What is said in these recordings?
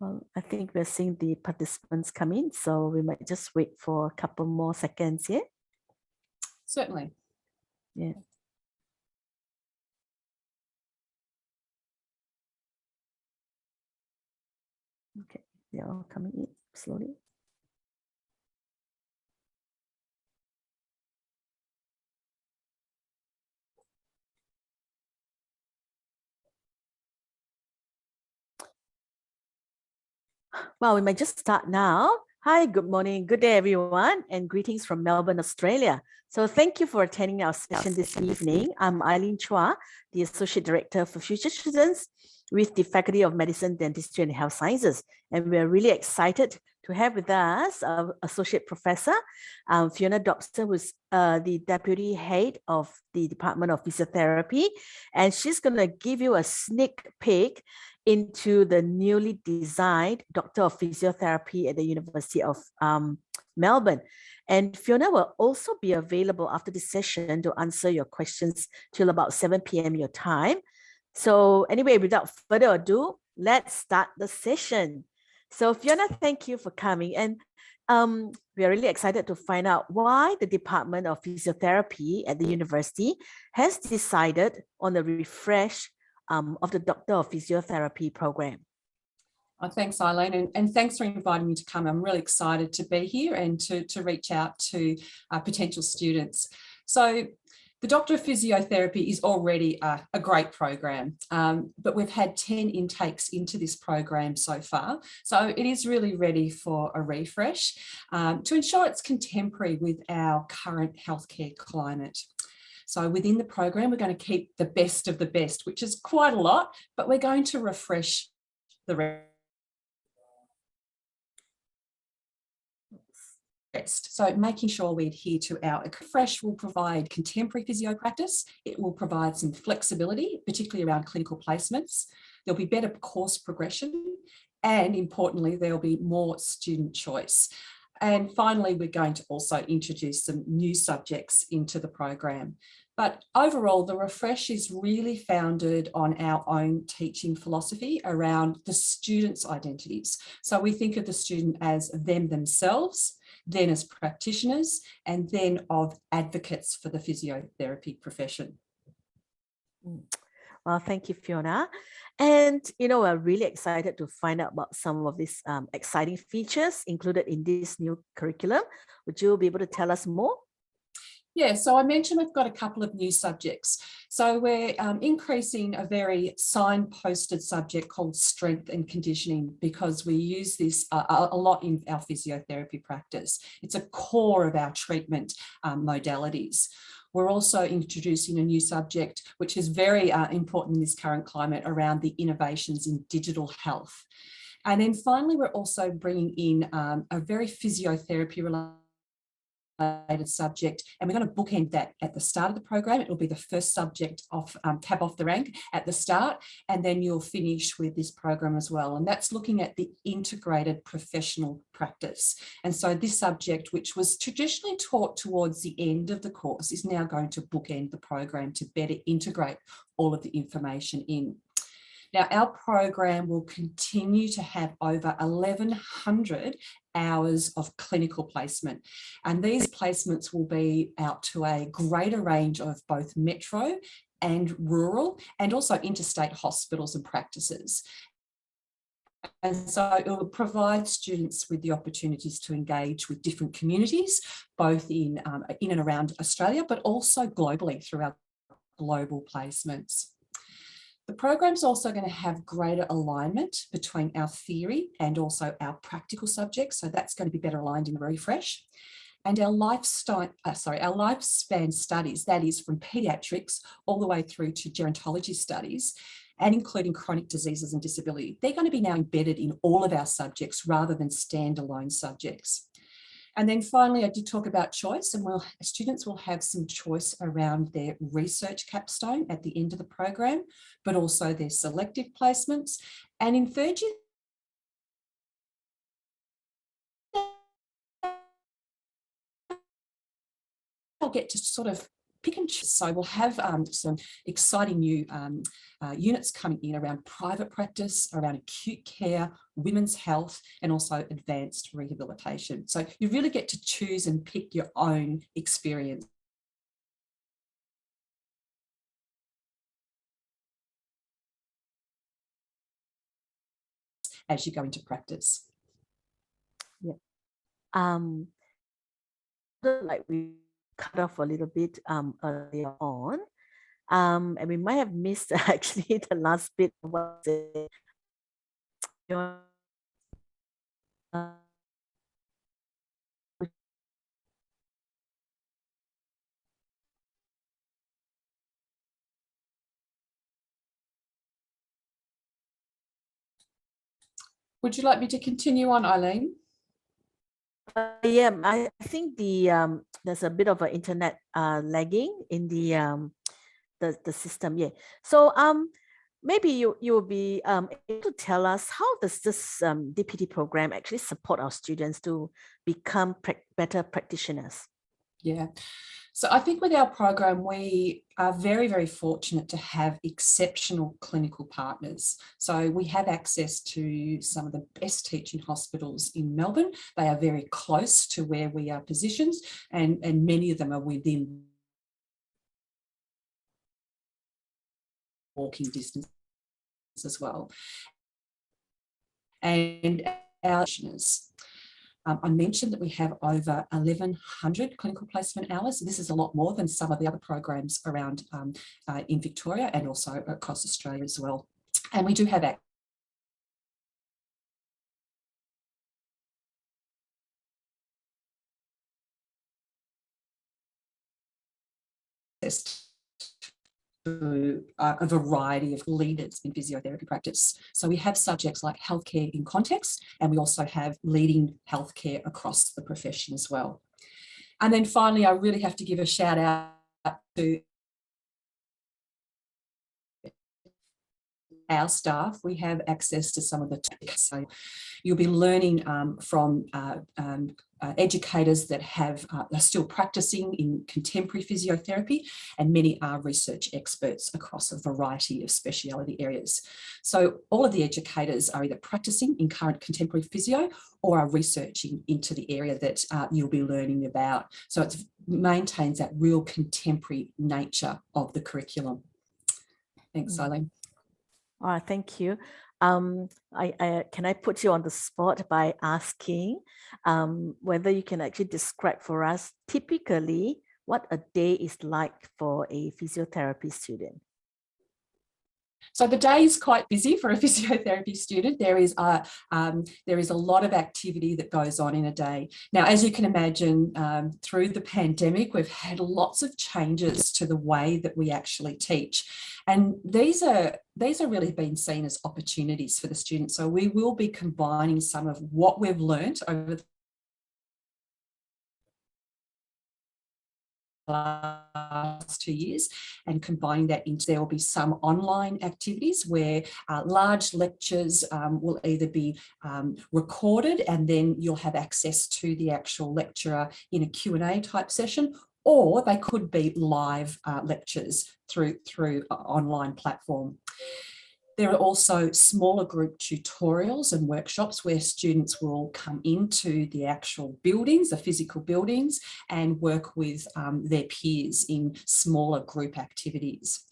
Well, I think we're seeing the participants come in, so we might just wait for a couple more seconds here. Certainly. Yeah. Okay, they're all coming in slowly. Well, we might just start now. Hi, good morning, good day, everyone, and greetings from Melbourne, Australia. So thank you for attending our session this evening. I'm Eileen Chua, the Associate Director for Future Citizens with the Faculty of Medicine, Dentistry and Health Sciences. And we're really excited to have with us Associate Professor Fiona Dobson, who's the Deputy Head of the Department of Physiotherapy. And she's going to give you a sneak peek into the newly designed Doctor of Physiotherapy at the University of Melbourne. And Fiona will also be available after the session to answer your questions till about 7 p.m. your time. So anyway, without further ado, let's start the session. So Fiona, thank you for coming. And we are really excited to find out why the Department of Physiotherapy at the university has decided on a refresh of the Doctor of Physiotherapy program. Thanks, Eileen, and thanks for inviting me to come. I'm really excited to be here and to reach out to potential students. So the Doctor of Physiotherapy is already a great program, but we've had 10 intakes into this program so far. So it is really ready for a refresh to ensure it's contemporary with our current healthcare climate. So within the program, we're going to keep the best of the best, which is quite a lot, but we're going to refresh the rest. So making sure we adhere to our refresh will provide contemporary physio practice. It will provide some flexibility, particularly around clinical placements. There'll be better course progression, and importantly, there'll be more student choice. And finally, we're going to also introduce some new subjects into the program. But overall, the refresh is really founded on our own teaching philosophy around the students' identities. So we think of the student as them themselves, then as practitioners, and then of advocates for the physiotherapy profession. Well, thank you, Fiona. And, we're really excited to find out about some of these exciting features included in this new curriculum. Would you be able to tell us more? Yeah, so I mentioned we've got a couple of new subjects. So we're increasing a very signposted subject called strength and conditioning because we use this a lot in our physiotherapy practice. It's a core of our treatment modalities. We're also introducing a new subject, which is very important in this current climate, around the innovations in digital health. And then finally, we're also bringing in a very physiotherapy related subject, and we're going to bookend that at the start of the program. It will be the first subject off tab off the rank at the start, and then you'll finish with this program as well, and that's looking at the integrated professional practice. And so this subject, which was traditionally taught towards the end of the course, is now going to bookend the program to better integrate all of the information in. Now, our program will continue to have over 1,100 hours of clinical placement, and these placements will be out to a greater range of both metro and rural and also interstate hospitals and practices. And so it will provide students with the opportunities to engage with different communities, both in and around Australia, but also globally through our global placements. The program's also going to have greater alignment between our theory and also our practical subjects. So that's going to be better aligned in the refresh. And our lifespan studies, that is from paediatrics all the way through to gerontology studies, and including chronic diseases and disability, they're going to be now embedded in all of our subjects rather than standalone subjects. And then finally, I did talk about choice, and students will have some choice around their research capstone at the end of the program, but also their selective placements. And in third year, they'll get to sort of pick and choose. So we'll have some exciting new units coming in around private practice, around acute care, women's health, and also advanced rehabilitation. So you really get to choose and pick your own experience as you go into practice. Yeah. Like we cut off a little bit earlier on. And we might have missed actually the last bit of what Would you like me to continue on, Eileen? yeah, I think there's a bit of an internet lagging in the system. Yeah. So maybe you'll be able to tell us, how does this DPT program actually support our students to become better practitioners? Yeah. So I think with our program, we are very, very fortunate to have exceptional clinical partners. So we have access to some of the best teaching hospitals in Melbourne. They are very close to where we are positioned, and many of them are within walking distance as well. And our practitioners. I mentioned that we have over 1,100 clinical placement hours. This is a lot more than some of the other programs around in Victoria and also across Australia as well. And we do have access to a variety of leaders in physiotherapy practice. So we have subjects like healthcare in context, and we also have leading healthcare across the profession as well. And then finally, I really have to give a shout out to our staff. We have access to some of the topics. So you'll be learning from educators that are still practicing in contemporary physiotherapy, and many are research experts across a variety of speciality areas. So all of the educators are either practicing in current contemporary physio or are researching into the area that you'll be learning about. So it maintains that real contemporary nature of the curriculum. Thanks, Eileen. All right, thank you. Can I put you on the spot by asking whether you can actually describe for us typically what a day is like for a physiotherapy student? So the day is quite busy for a physiotherapy student. There is a lot of activity that goes on in a day. Now, as you can imagine, through the pandemic, we've had lots of changes to the way that we actually teach. And these are really being seen as opportunities for the students. So we will be combining some of what we've learned over the last 2 years and combining that into, there will be some online activities where large lectures will either be recorded, and then you'll have access to the actual lecturer in a Q&A type session, or they could be live lectures through an online platform. There are also smaller group tutorials and workshops where students will come into the actual buildings, the physical buildings, and work with their peers in smaller group activities.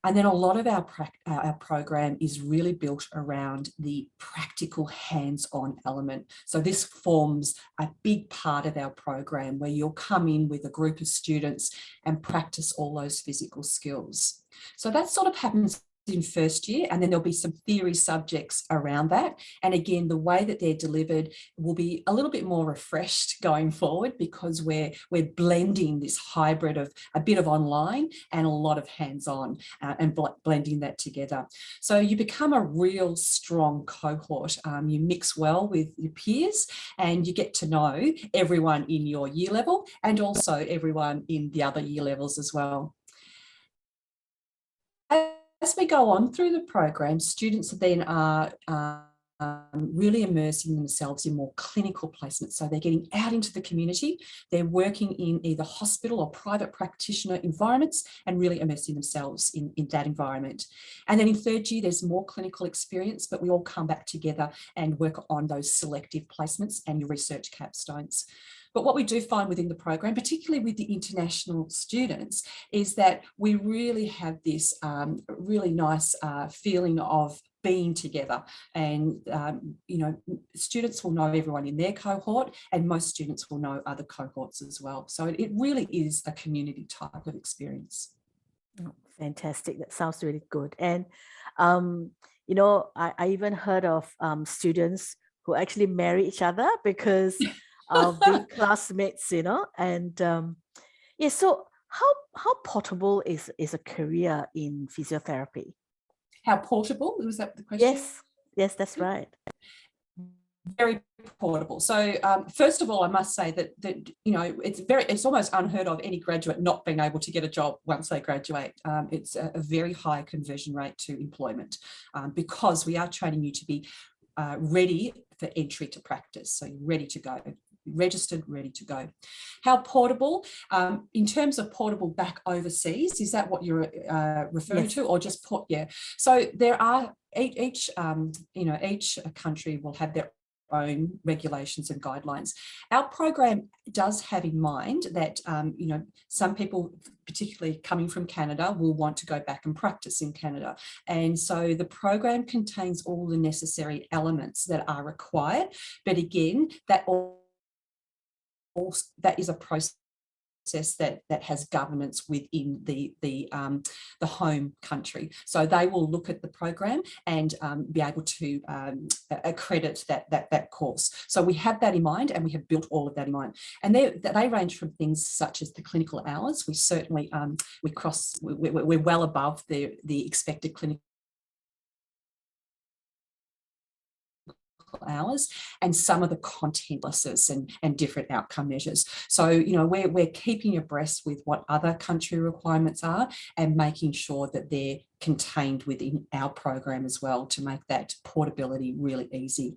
And then a lot of our program is really built around the practical hands-on element. So this forms a big part of our program, where you'll come in with a group of students and practice all those physical skills. So that sort of happens in first year, and then there'll be some theory subjects around that. And again, the way that they're delivered will be a little bit more refreshed going forward, because we're blending this hybrid of a bit of online and a lot of hands-on, and blending that together. So you become a real strong cohort. You mix well with your peers, and you get to know everyone in your year level and also everyone in the other year levels as well. As we go on through the program, students then are really immersing themselves in more clinical placements. So they're getting out into the community, they're working in either hospital or private practitioner environments and really immersing themselves in that environment. And then in third year, there's more clinical experience, but we all come back together and work on those selective placements and your research capstones. But what we do find within the program, particularly with the international students, is that we really have this really nice feeling of being together, and you know, students will know everyone in their cohort, and most students will know other cohorts as well. So it really is a community type of experience. Oh, fantastic. That sounds really good. And you know, I even heard of students who actually marry each other because of being classmates, you know. And yeah, so how portable is a career in physiotherapy? How portable? Was that the question? Yes, that's right. Very portable. So first of all, I must say that you know, it's almost unheard of any graduate not being able to get a job once they graduate. It's a very high conversion rate to employment because we are training you to be ready for entry to practice. So you're ready to go. Registered, ready to go. How portable? In terms of portable back overseas, is that what you're referring to, or just yeah? So there are each you know, each country will have their own regulations and guidelines. Our program does have in mind that you know, some people, particularly coming from Canada, will want to go back and practice in Canada, and so the program contains all the necessary elements that are required. But again, that is a process that has governance within the home country. So they will look at the program and be able to accredit that course. So we have that in mind, and we have built all of that in mind. And they range from things such as the clinical hours. We certainly we're well above the expected clinical hours, and some of the content analysis and different outcome measures. So, you know, we're keeping abreast with what other country requirements are and making sure that they're contained within our program as well, to make that portability really easy.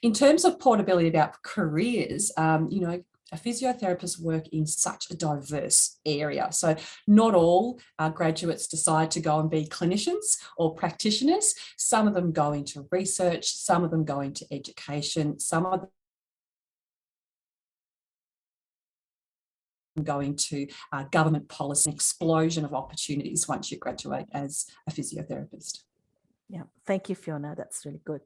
In terms of portability about careers, you know, physiotherapists work in such a diverse area. So not all graduates decide to go and be clinicians or practitioners. Some of them go into research, some of them go into education, some of them go into government policy, an explosion of opportunities once you graduate as a physiotherapist. Yeah, thank you, Fiona. That's really good.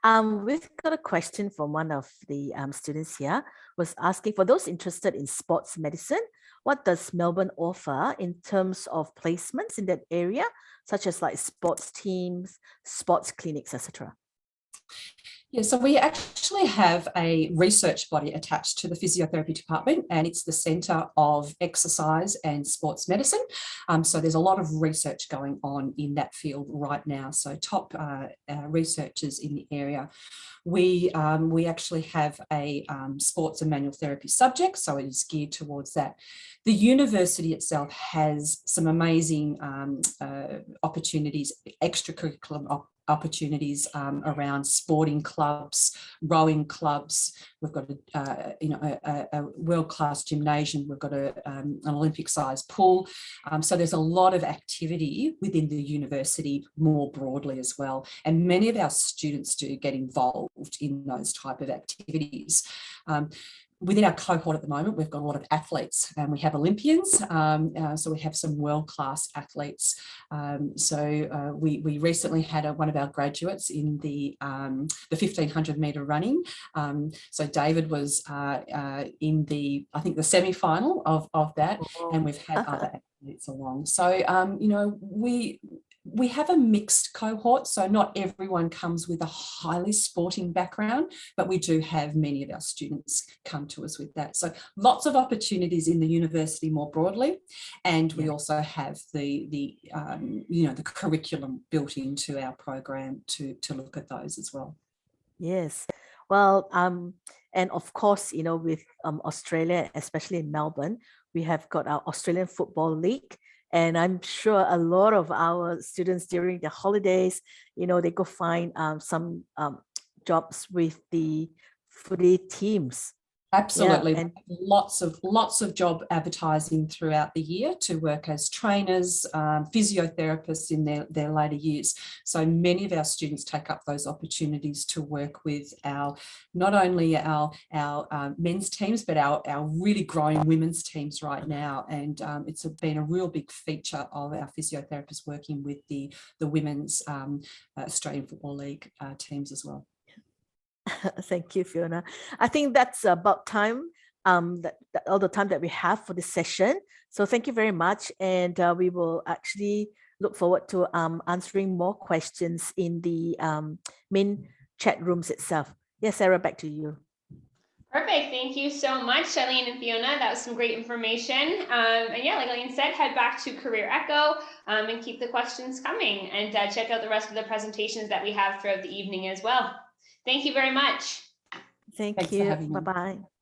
We've got a question from one of the students here, was asking, for those interested in sports medicine, what does Melbourne offer in terms of placements in that area, such as like sports teams, sports clinics, etc.? Yeah, so we actually have a research body attached to the physiotherapy department, and it's the Centre of Exercise and Sports Medicine. So there's a lot of research going on in that field right now. So top researchers in the area. We actually have a sports and manual therapy subject, so it is geared towards that. The university itself has some amazing opportunities, extracurricular opportunities around sporting clubs, rowing clubs. We've got a world-class gymnasium. We've got an Olympic-sized pool. So there's a lot of activity within the university more broadly as well. And many of our students do get involved in those type of activities. Within our cohort at the moment, we've got a lot of athletes, and we have Olympians. So we have some world-class athletes. We recently had one of our graduates in the 1500 metre running. So David was in the, I think, the semi-final of that, and we've had other athletes along. So, you know, we have a mixed cohort, so not everyone comes with a highly sporting background, but we do have many of our students come to us with that. So lots of opportunities in the university more broadly, and we also have the you know, the curriculum built into our program to look at those as well. Yes, well, and of course, you know, with Australia, especially in Melbourne, we have got our Australian Football League. And I'm sure a lot of our students during the holidays, you know, they go find some jobs with the footy teams. Absolutely. Yeah, and lots of job advertising throughout the year to work as trainers, physiotherapists in their later years. So many of our students take up those opportunities to work with not only our men's teams, but our really growing women's teams right now. And it's been a real big feature of our physiotherapists working with the women's Australian Football League teams as well. Thank you, Fiona. I think that's about time, that all the time that we have for this session. So thank you very much. And we will actually look forward to answering more questions in the main chat rooms itself. Yes, Sarah, back to you. Perfect. Thank you so much, Eileen and Fiona. That was some great information. And yeah, like Eileen said, head back to Career Echo and keep the questions coming, and check out the rest of the presentations that we have throughout the evening as well. Thank you very much. Thank you. Bye-bye.